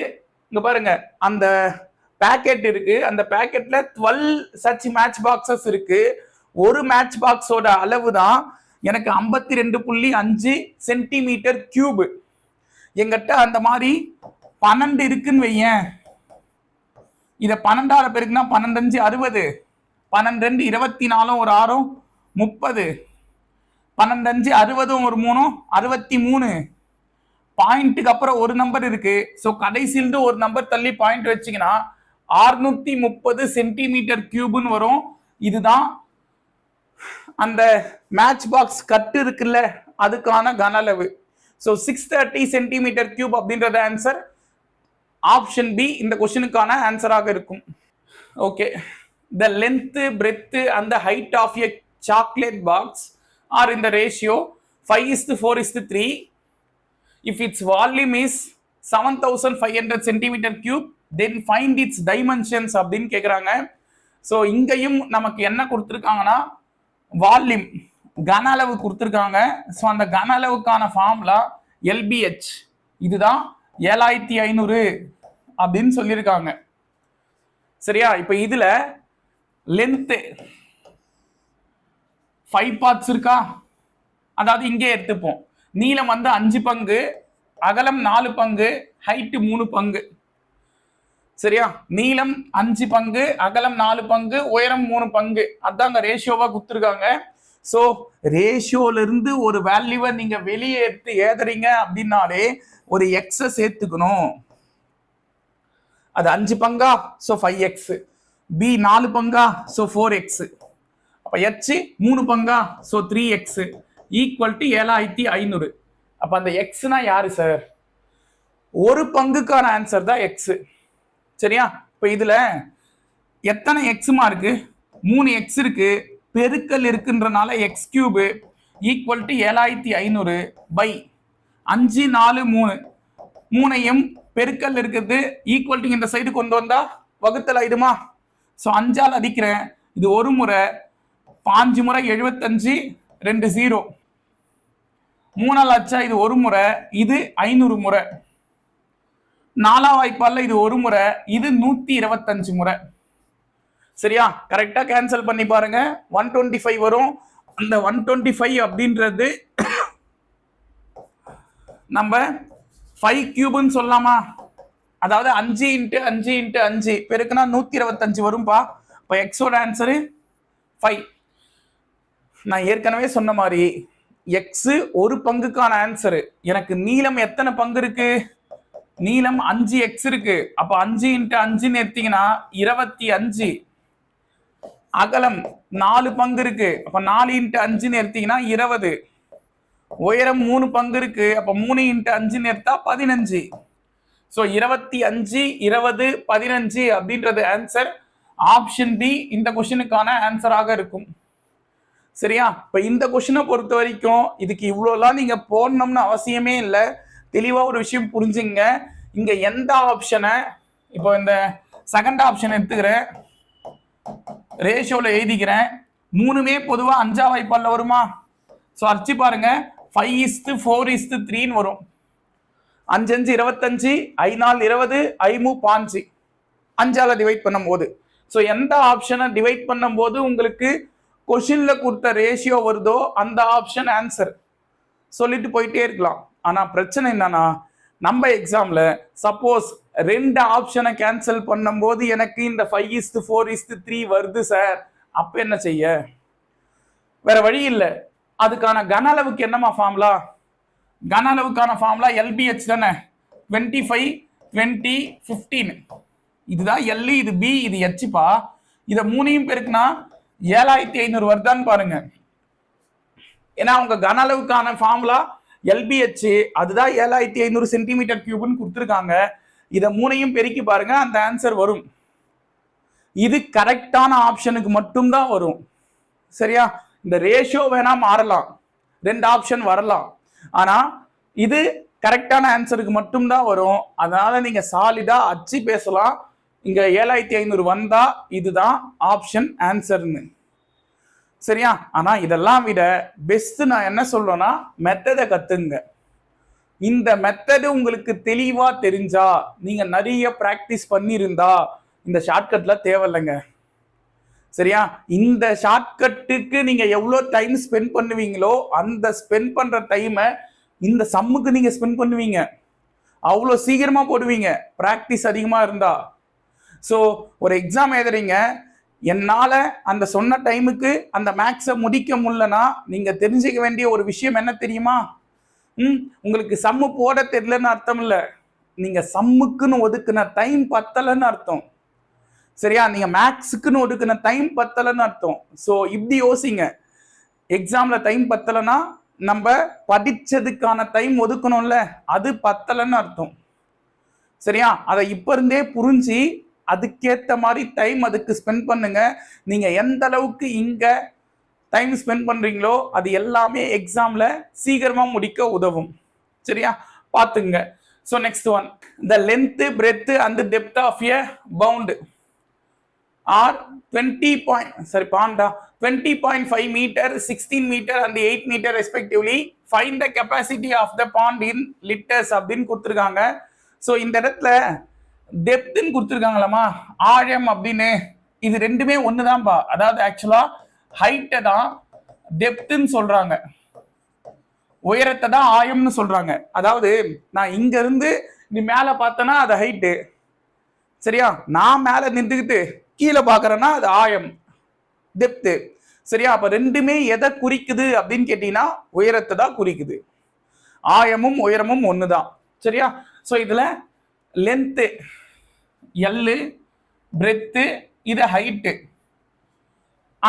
இங்க பாருங்க, அந்த பேக்கெட் இருக்கு. அந்த பேக்கெட்ல 12 சச் மேட்ச் பாக்ஸஸ் இருக்கு. ஒரு மேட்ச் பாக்ஸோட அளவு தான் எனக்கு 52.5 சென்டிமீட்டர் கியூப். எங்கிட்ட அந்த மாதிரி 12 இருக்குன்னு வையேன். இத 12 பெருக்குனா 12 5 60, 12 24 ஒரு 6 30, 12 60 ஒரு 3 63. பாயிண்ட்டுக்கு அப்புறம் ஒரு நம்பர் இருக்கு. சோ கடைசியிலிருந்து ஒரு நம்பர் தள்ளி பாயிண்ட் வச்சீங்கன்னா 630 சென்டிமீட்டர் கியூப்னு வரும். இதுதான் அந்த மேட்ச் பாக்ஸ் கட்டு இருக்குல்ல, அதுக்கான கன அளவு. சோ 630 சென்டிமீட்டர் கியூப் அப்படின்றது ஆன்சர். ஆப்ஷன் பி இந்த கொஸ்டினுக்கான ஆன்சராக இருக்கும். Okay, the length, breadth and the height of a chocolate box are in the ratio 5:4:3. If its volume is 7500 centimeter cube, then find its dimensions அப்படின்னு கேக்குறாங்க. ஸோ இங்கேயும் நமக்கு என்ன கொடுத்துருக்காங்கன்னா வால்யூம், கன அளவு கொடுத்துருக்காங்க. ஸோ அந்த கன அளவுக்கான ஃபார்முலா LBH. இதுதான் 7500 அப்படின்னு சொல்லியிருக்காங்க. சரியா? இப்ப இதுல லென்த் 5 பார்ட்ஸ் இருக்கா? அதாவது இங்கே எடுத்துப்போம். நீளம் 5 பங்கு, அகலம் 4 பங்கு, ஹைட் 3 பங்கு. சரியா? நீளம் 5 பங்கு, அகலம் 4 பங்கு, உயரம் 3 பங்கு. அதாங்க ரேஷியோவா கொடுத்துருக்காங்க. ஸோ ரேஷியோல இருந்து ஒரு வேல்யூவை நீங்க வெளியே எடுத்து ஏதுறீங்க அப்படின்னாலே ஒரு எக்ஸ சேர்த்துக்கணும். அது 5 பங்கா, ஸோ 5x, பி 4 பங்கா, ஸோ 4x, அப்ப H 3 பங்கா, ஸோ 3x ஈக்குவல் டு 7500. அப்ப அந்த எக்ஸ்னா யாரு சார்? ஒரு பங்குக்கான ஆன்சர் தான் எக்ஸ். சரியா? இப்ப இதுல எத்தனை எக்ஸ்மா இருக்கு? 3 எக்ஸ் இருக்கு. பெருக்கல் இருக்குன்றனால x cube equal to 7500 by 5 4 3. 3ஐயும் பெருக்கல் இருக்குது ஈக்குவல் டு இந்த சைடு கொண்டு வந்தா வகுத்தல் ஆயிடுமா? ஸோ 5ஆல் அடிக்கிறேன். இது ஒரு முறை, 5 முறை 75, 2 0. 3ஆல் அச்சா இது ஒரு முறை, இது 500 முறை. 4ஆம் வாய்ப்பால இது ஒரு முறை, இது 125 முறை. சரியா? கரெக்டா கேன்சல் பண்ணி பாருங்க. 125 வரும். அந்த 125 அப்படின்றது நம்ம 5 கியூப்னு சொல்லலாமா? அதாவது 5 × 5 × 5 பெருக்குனா 125 வரும்பா. இப்போ எக்ஸோட ஆன்சரு 5. நான் ஏற்கனவே சொன்ன மாதிரி எக்ஸ் ஒரு பங்குக்கான ஆன்சரு. எனக்கு நீளம் எத்தனை பங்கு இருக்கு? நீளம் 5x இருக்கு. அப்ப 5 × 5 எடுத்தீங்கன்னா 25. அகலம் 4 பங்கு இருக்கு. அப்ப 4 × 5 எடுத்தீங்கன்னா 20. உயரம் 3 பங்கு இருக்கு. அப்ப 3 × 5 எடுத்தா 15. ஸோ 25, 20, 15 அப்படின்றது ஆன்சர். ஆப்ஷன் பி இந்த கொஸ்டினுக்கான ஆன்சராக இருக்கும். சரியா? இப்ப இந்த கொஸ்டினை பொறுத்த வரைக்கும் இதுக்கு இவ்வளோலாம் நீங்க போடணும்னு அவசியமே இல்லை. தெளிவா ஒரு விஷயம் புரிஞ்சுங்க. இங்க எந்த ஆப்ஷனை, இப்போ இந்த செகண்ட் ஆப்ஷன் எடுத்துக்கிறேன், ரேஷியோல எழுதிக்கிறேன். 3மே பொதுவா 5ஆம் வாய்ப்பால்ல வருமா? ஸோ அடிச்சு பாருங்க, 5:4:3 வரும். 5 5 25, 5 4 20, 5 5. 5ஆல டிவைட் பண்ணும் போது, ஸோ எந்த ஆப்ஷனை டிவைட் பண்ணும் போது உங்களுக்கு கொஸ்டின்ல கொடுத்த ரேஷியோ வருதோ அந்த ஆப்ஷன் ஆன்சர். சொல்லிட்டு போயிட்டே இருக்கலாம். ஆனா பிரச்சனை என்னன்னா, நம்ம எக்ஸாம்ல சப்போஸ் 2 ஆப்ஷனை கேன்சல் பண்ணும் போது எனக்கு இந்த 5:4:3 வருது சார், அப்ப என்ன செய்ய? வேற வழி இல்லை. அதுக்கான கன அளவுக்கு என்னமா ஃபார்முலா? கன அளவுக்கான ஃபார்முலா LBH தானே. 25, 20, 15. இதுதான் எல், இது பி, இது ஹெச்பா. இதை மூணையும் பெருக்குனா 7500 வருதான்னு பாருங்க. ஏன்னா உங்க கன அளவுக்கான ஃபார்முலா எல்பிஹெச், அதுதான் 7500 சென்டிமீட்டர் கியூப்னு கொடுத்துருக்காங்க. இதை மூணையும் பெருக்கி பாருங்க, அந்த ஆன்சர் வரும். இது கரெக்டான ஆப்ஷனுக்கு மட்டும்தான் வரும். சரியா? இந்த ரேஷியோ வேணா மாறலாம், 2 ஆப்ஷன் வரலாம், ஆனா இது கரெக்டான ஆன்சருக்கு மட்டும்தான் வரும். அதனால நீங்க சாலிடா அச்சு பேசலாம். இங்க 7500 வந்தா இதுதான் ஆப்ஷன் ஆன்சர்னு. சரியா? ஆனா இதெல்லாம் விட பெஸ்ட் நான் என்ன சொல்றேன்னா, மெத்தடை கத்துங்க. இந்த மெத்தடு உங்களுக்கு தெளிவா தெரிஞ்சா, நீங்க நிறைய பிராக்டிஸ் பண்ணிருந்தா இந்த ஷார்ட்கட்ல தேவையில்லைங்க. சரியா? இந்த ஷார்ட்கட்டுக்கு நீங்க எவ்வளவு டைம் ஸ்பெண்ட் பண்ணுவீங்களோ அந்த ஸ்பெண்ட் பண்ற டைமை இந்த சம்முக்கு நீங்க ஸ்பெண்ட் பண்ணுவீங்க. அவ்வளோ சீக்கிரமா போடுவீங்க பிராக்டிஸ் அதிகமா இருந்தா. ஸோ ஒரு எக்ஸாம் எழுதுறீங்க, என்னால அந்த சொன்ன டைமுக்கு அந்த மேக்ஸை முடிக்க முடியலன்னா நீங்க தெரிஞ்சுக்க வேண்டிய ஒரு விஷயம் என்ன தெரியுமா? உங்களுக்கு சம்மு போட தெரியலன்னு அர்த்தம் இல்லை, நீங்க சம்முக்குன்னு ஒதுக்குன டைம் பத்தலைன்னு அர்த்தம். சரியா? நீங்க மேக்ஸுக்குன்னு ஒதுக்குன டைம் பத்தலைன்னு அர்த்தம். ஸோ இப்படி யோசிங்க, எக்ஸாம்ல டைம் பத்தலைன்னா நம்ம படிச்சதுக்கான டைம் ஒதுக்கணும்ல, அது பத்தலைன்னு அர்த்தம். சரியா? அதை இப்ப இருந்தே புரிஞ்சு அதுக்கேற்ற மாதிரி டைம் அதுக்கு ஸ்பெண்ட் பண்ணுங்க. நீங்க எந்த அளவுக்கு இங்க டைம் ஸ்பெண்ட் பண்றீங்களோ அது எல்லாமே எக்ஸாம்ல சீக்கிரமா முடிக்க உதவும். சரியா? பாத்துங்க. So next one, the length, breadth and depth of a pond are 20.5 meter, 16 meter and 8 meter respectively. Find the capacity of the pond in liters அப்படின்னு கொடுத்துருக்காங்க. ஸோ இந்த இடத்துல டெப்த்ன்னு கொடுத்துருக்காங்களாமா, ஆழம் அப்படின்னு. இது ரெண்டுமே ஒண்ணுதான்பா. அதாவது ஆக்சுவலா ஹைட்டை தான் டெப்த்ன்னு சொல்றாங்க, உயரத்தை தான் ஆழம்னு சொல்றாங்க. அதாவது நான் இங்க இருந்து நீ மேல பார்த்தனா அது ஹைட்டு. சரியா? நான் மேல நின்றுக்கிட்டு கீழே பாக்குறேன்னா அது ஆழம், டெப்த். சரியா? அப்ப ரெண்டுமே எதை குறிக்குது அப்படின்னு கேட்டீங்கன்னா உயரத்தை தான் குறிக்குது. ஆழமும் உயரமும் ஒண்ணுதான். சரியா? ஸோ இதுல லென்த்து எல்லு, பிரெத்து, இது ஹைட்டு.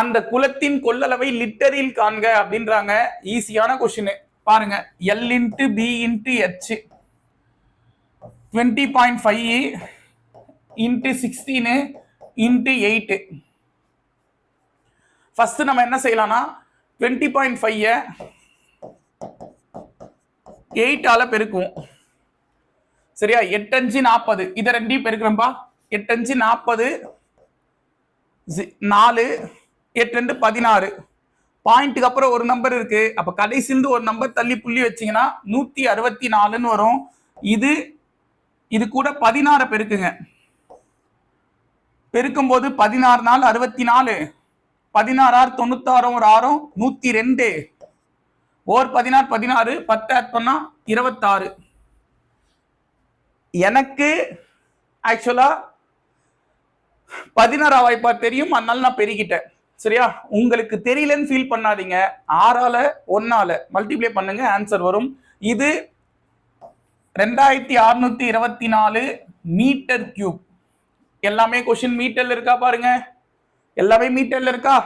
அந்த குலத்தின் கொள்ளளவை லிட்டரில் காண்க அப்படின்றாங்க. ஈஸியான கொஸ்டின் பாருங்க. L into B into H 20.5 into 16 into 8. First நம்ம என்ன செய்யலாம்னா 20.5 8ஆல பெருக்குவோம். சரியா? 8 5 40. இதை ரெண்டையும் பெருக்கிறோம்பா. 8 5 40, 4, 8 2 16. பாயிண்ட்டுக்கு அப்புறம் ஒரு நம்பர் இருக்கு, அப்ப கடைசியிலிருந்து ஒரு நம்பர் தள்ளி புள்ளி வச்சீங்கன்னா 164ன்னு வரும். இது கூட 16 பெருக்குங்க. பெருக்கும் போது 16 நாள் 64, 16 96, ஒரு 6 102, ஓர் 16 16, 10 ஆட் பண்ணா 26. எனக்கு ஆக்சுவலா 16 வாய்ப்பா தெரியும், அதனால நான் பெருகிட்டேன். சரியா? உங்களுக்கு தெரியலன்னு ஃபீல் பண்ணாதீங்க. 6ஆல 1ஆல மல்டிப்ளை பண்ணுங்க, ஆன்சர் வரும். இது 2624 மீட்டர் கியூப். எல்லாமே கொஸ்டின் மீட்டர்ல இருக்கா பாருங்க, எல்லாமே மீட்டர்ல இருக்கா?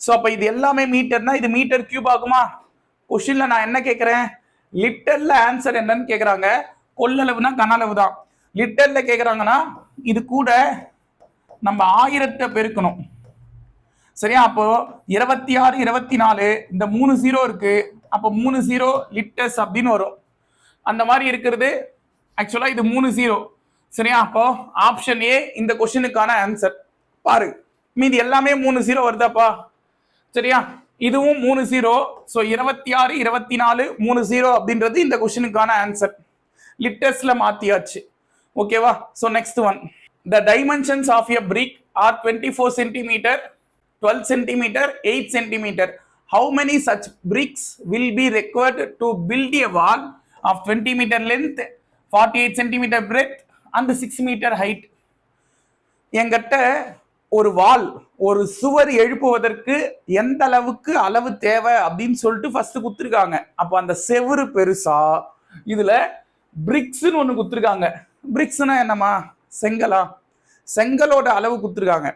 சோ அப்ப இது எல்லாமே மீட்டர்னா இது மீட்டர் கியூப் ஆகுமா? கொஸ்டின்ல நான் என்ன கேட்கிறேன், லிட்டர்ல ஆன்சர் என்னன்னு கேக்குறாங்க. கொள்ளளவுனா கன அளவு தான். லிட்டர்ல கேக்குறாங்கன்னா இது கூட நம்ம 1000 பெருக்கணும். சரியா? அப்போ 26 24, இந்த 3 0 இருக்கு, அப்போ 3 0 லிட்டர்ஸ் அப்படின்னு வரும். அந்த மாதிரி இருக்கிறது ஆக்சுவலா இது 3 0. சரியா? அப்போ ஆப்ஷன் ஏ இந்த கொஸ்டினுக்கான ஆன்சர். பாரு, மீதி எல்லாமே 3 0 வருதாப்பா. சரியா? இதுவும் 3 0. ஸோ 26 24 3 0 அப்படின்றது இந்த கொஸ்டினுக்கான ஆன்சர். லிட்டர்ஸ்ல மாத்தியாச்சு. ஓகேவா? So next one, the dimensions of a brick are 24 centimeter, 12 centimeter, 8 centimeter. How many such bricks will be required to build a wall of 20 meter length, 48 centimeter breadth and 6 meter height? என்கிட்ட ஒரு வால், ஒரு சுவர் எழுப்புவதற்கு எந்த அளவுக்கு அளவு தேவை அப்படின்னு சொல்லிட்டு ஃபர்ஸ்ட் கொடுத்துருக்காங்க. அப்போ அந்த செவுரு பெருசா, இதுல பிரிக்ஸ்னு ஒன்று கொடுத்துருக்காங்க. பிரிக்ஸ்னா என்னம்மா? செங்கலா? செங்கலோட அளவு கொடுத்துருக்காங்க.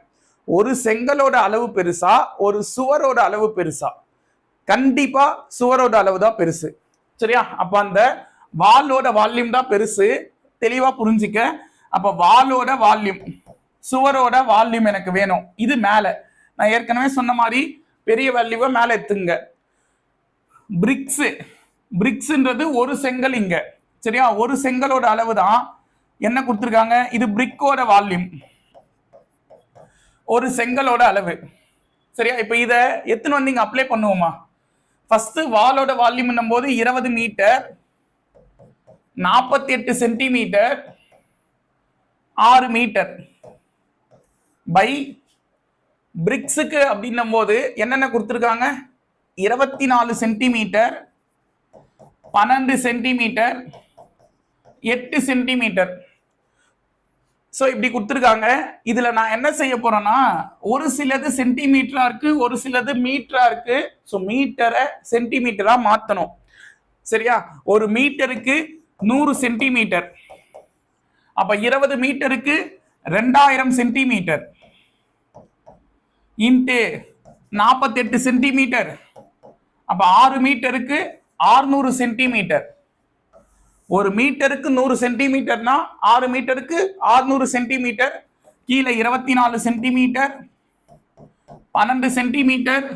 ஒரு செங்கலோட அளவு பெருசா, ஒரு சுவரோட அளவு பெருசா? கண்டிப்பா சுவரோட அளவு தான் பெருசு. சரியா? அப்ப அந்த வாலோட வால்யூம் தான் பெருசு. தெளிவா புரிஞ்சுக்க. அப்ப வாலோட வால்யூம், சுவரோட வால்யூம் எனக்கு வேணும். இது மேல நான் ஏற்கனவே சொன்ன மாதிரி பெரிய வேல்யூவை மேல எத்துங்க. பிரிக்ஸ்ன்றது ஒரு செங்கல் இங்க. சரியா? ஒரு செங்கலோட அளவு தான் என்ன கொடுத்துருக்காங்க? இது பிரிக்கோட வால்யூம், ஒரு செங்கலோட அளவு. சரியா? இப்ப இத எத்தனை வந்து இங்க அப்ளை பண்ணுவோமா? ஃபர்ஸ்ட் வாலோட வால்யூம் போது 20 மீட்டர், 48 சென்டிமீட்டர், 6 மீட்டர் பை பிரிக்ஸுக்கு அப்படின்னும் போது என்னென்ன கொடுத்துருக்காங்க? 24 சென்டிமீட்டர், 12 சென்டிமீட்டர், 8 சென்டிமீட்டர். ஸோ இப்படி கொடுத்துருக்காங்க. இதுல நான் என்ன செய்ய போறேன்னா, ஒரு சிலது சென்டிமீட்டரா இருக்கு, ஒரு சிலது மீட்டரா இருக்கு. ஸோ மீட்டரை சென்டிமீட்டரா மாத்தணும். சரியா? ஒரு மீட்டருக்கு 100 சென்டிமீட்டர். அப்ப 20 மீட்டருக்கு 2000 சென்டிமீட்டர் இன்ட்டு 48 சென்டிமீட்டர். அப்ப 6 மீட்டருக்கு 600 சென்டிமீட்டர். ஒரு மீட்டருக்கு 100 சென்டிமீட்டர்னா 6 மீட்டருக்கு 600 சென்டிமீட்டர். கீழே 24 சென்டிமீட்டர், 12 சென்டிமீட்டர்,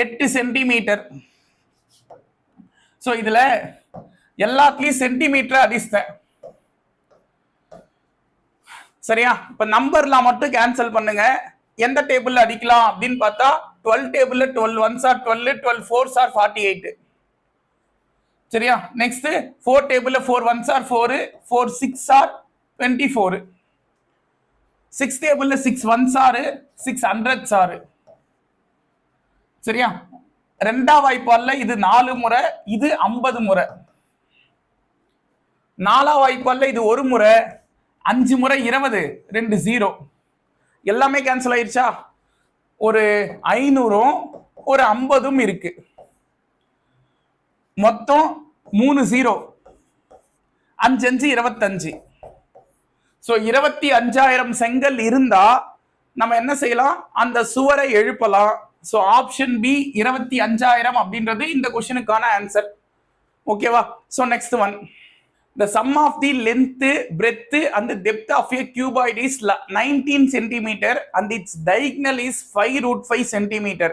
8 சென்டிமீட்டர். ஸோ இதுல எல்லாத்துலயும் சென்டிமீட்டர் அடிச்சிட்டேன். சரியா? இப்ப நம்பர்ல மட்டும் கேன்சல் பண்ணுங்க. எந்த டேபிள்ல அடிக்கலாம் அப்படின்னு பார்த்தா 12 டேபிள்ல 12 1s are 12, 12 4s are 48. சரியா? நெக்ஸ்ட் 4 டேபிள்ல 4 1s are 4, 4 6s are 24. 6 டேபிள்ல 6 1s are 6 100s are. சரியா? ரெண்டாம் வாய்ப்பால்ல இது 4 முறை, இது 50 முறை. நாலாம் வாய்ப்பால்ல இது ஒரு முறை, 5 முறை 20, 2 0. எல்லாமே கேன்சல் ஆயிருச்சா? ஒரு 500ம் ஒரு 50ம் இருக்கு. மொத்தம் 3 0, 5 5 25. ஸோ 25,000 செங்கல் இருந்தா நம்ம என்ன செய்யலாம்? அந்த சுவரை எழுப்பலாம். ஸோ ஆப்ஷன் பி 25,000 அப்படின்றது இந்த கொஸ்டினுக்கான ஆன்சர். ஓகேவா? So next one. The sum of the length, breadth and the depth of a cuboid is 19 centimeter and its diagonal is 5√5 centimeter.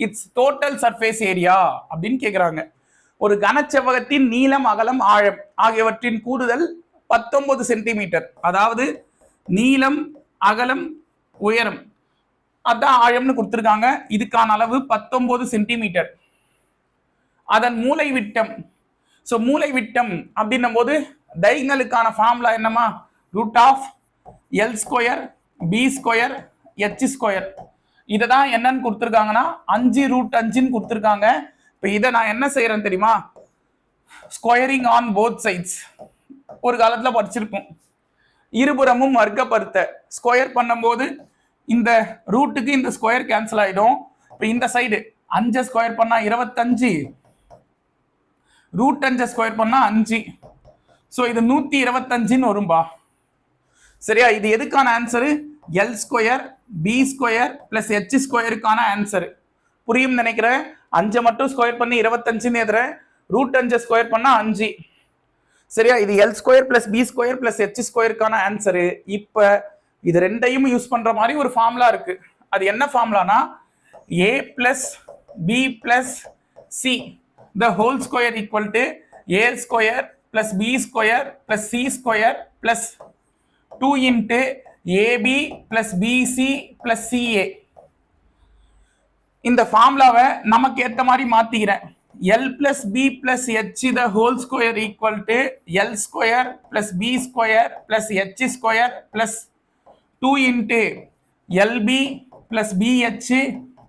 Its total surface area அப்படின்னு கேக்குறாங்க. ஒரு கனச்செவ்வகத்தின் நீளம், அகலம், ஆழம் ஆகியவற்றின் கூடுதல் 19 சென்டிமீட்டர். அதாவது நீளம், அகலம், உயரம் அதான் ஆழம்னு கொடுத்துருக்காங்க. இதுக்கான அளவு 19 சென்டிமீட்டர். அதன் மூலை விட்டம். ஸோ மூலை விட்டம் அப்படின்னும் போது டைகனலுக்கான ஃபார்முலா என்னமா? √L square B square H square. இதை தான் என்னன்னு கொடுத்துருக்காங்கன்னா 5√5 கொடுத்துருக்காங்க. இப்போ இதை நான் என்ன செய்யறேன் தெரியுமா? ஸ்கொயரிங் ஆன் போத் சைட்ஸ் ஒரு காலத்தில் படிச்சிருப்போம். இருபுறமும் வர்க்கப்படுத்த ஸ்கொயர் பண்ணும்போது இந்த ரூட்டுக்கு இந்த ஸ்கொயர் கேன்சல் ஆயிடும். இப்போ இந்த சைடு 5 ஸ்கொயர் பண்ணா 25, √5 ஸ்கொயர் பண்ணா 5. ஸோ இது 125 வரும்பா. சரியா? இது எதுக்கான answer? L square B square plus H ஸ்கொயருக்கான ஆன்சர். புரியும் நினைக்கிறேன். 5 மட்டும் ஸ்கொயர் பண்ணி 25 எதிரேன், √5 ஸ்கொயர் பண்ணா 5. சரியா? இது L square plus B square plus H ஸ்கொயருக்கான ஆன்சரு. இப்ப இது ரெண்டையும் யூஸ் பண்ற மாதிரி ஒரு ஃபார்முலா இருக்கு. அது என்ன ஃபார்முலானா A plus B plus C the whole square equal to A square plus B square plus C square plus 2 into AB plus BC plus CA. இந்த ஃபார்முலாவை நமக்கு ஏற்ற மாதிரி மாத்திக்கிறேன். L plus B plus H the whole square equal to L square plus B square plus H square plus 2 into LB plus BH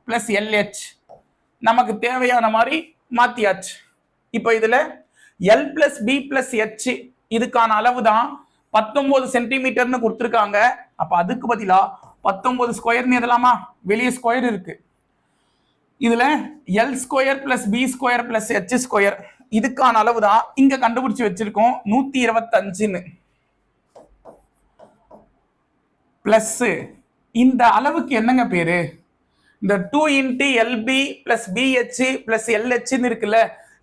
plus LH. நமக்கு தேவையான மாதிரி மாத்தியாச்சு. இப்போ இதுல L plus B plus H இதுக்கான அளவு தான் 19 சென்டிமீட்டர்னு கொடுத்துருக்காங்க. அப்ப அதுக்கு பதிலா 19 ஸ்கொயர்னு எதலாமா? வெளியே ஸ்கொயர் இருக்கு. இதுல L square plus B square plus H square இதுக்கான அளவு தான் இங்க கண்டுபிடிச்சு வச்சிருக்கோம் 125ன்னு. பிளஸ் இந்த அளவுக்கு என்னங்க பேரு, இந்த 2 × LB + BH + LH இருக்குல்ல,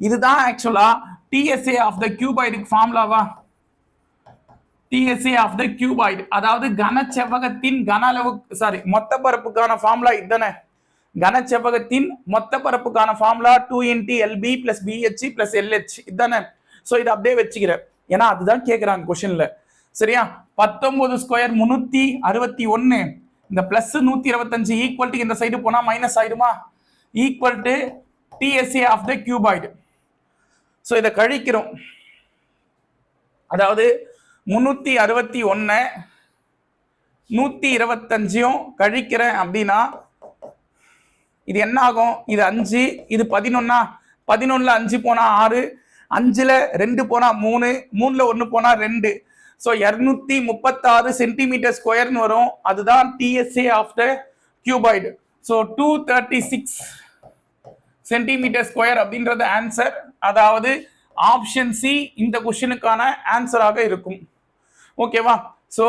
இதுதான் ஆக்சுவலா TSA ஆஃப் த கியூபாய்டுக்கு ஃபார்முலாவா? TSA ஆஃப் த கியூபாய்டு, அதாவது கனச்செவ்வகத்தின் கன அளவு, சாரி, மொத்த பரப்புக்கான ஃபார்முலா இதுதானே. கனச்செவ்வகத்தின் மொத்த பரப்புக்கான ஃபார்முலா 2 × LB + BH + LH இதுதானே. ஸோ இதை அப்படியே வச்சுக்கிறேன், ஏன்னா அதுதான் கேட்குறாங்க கொஸ்டின்ல. சரியா? 19² 361, இந்த பிளஸ் 125 ஈக்குவல் டு இந்த சைடு போனா மைனஸ் ஆயிடுமா, equal to TSA of the cuboid. So இதை கழிக்கிறோம், அதாவது 361 125 கழிக்கிறேன் அப்படின்னா இது என்ன ஆகும், இது 5, இது 11, 11ல் 5 போனா 6, 5ல் 2 போனா 3, 3ல் 1 போனா 2. ஸோ 236 சென்டிமீட்டர் ஸ்கொயர்னு வரும், அதுதான் TSA of the cuboid. So 236 centimetre square அப்படின்றது ஆன்சர், அதாவது ஆப்ஷன் சி இந்த கொஸ்டினுக்கான ஆன்சராக இருக்கும். ஓகேவா? ஸோ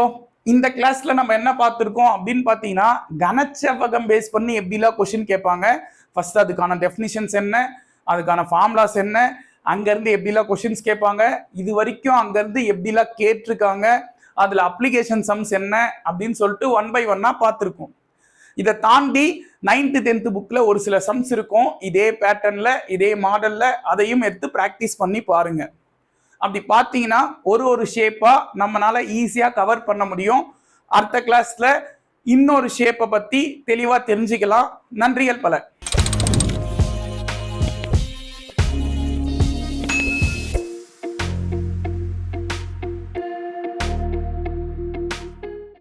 இந்த கிளாஸ்ல நம்ம என்ன பார்த்துருக்கோம் அப்படின்னு பார்த்தீங்கன்னா, கனச்செவ்வகம் பேஸ் பண்ணி எப்படிலாம் கொஸ்டின் கேட்பாங்க, ஃபர்ஸ்ட் அதுக்கான டெஃபினிஷன்ஸ் என்ன, அதுக்கான ஃபார்முலாஸ் என்ன, அங்கேருந்து எப்படிலாம் கொஸ்டின்ஸ் கேட்பாங்க, இது வரைக்கும் அங்கேருந்து எப்படிலாம் கேட்டிருக்காங்க, அதில் அப்ளிகேஷன் சம்ஸ் என்ன அப்படின்னு சொல்லிட்டு 1 by 1 பார்த்துருக்கோம். இதை தாண்டி 9th 10th புக்கில் ஒரு சில சம்ஸ் இருக்கும், இதே பேட்டர்னில் இதே மாடலில், அதையும் எடுத்து ப்ராக்டிஸ் பண்ணி பாருங்க. அப்படி பார்த்தீங்கன்னா ஒரு ஷேப்பாக நம்மளால ஈஸியாக கவர் பண்ண முடியும். அடுத்த கிளாஸில் இன்னொரு ஷேப்பை பற்றி தெளிவாக தெரிஞ்சுக்கலாம். நன்றிகள் பல.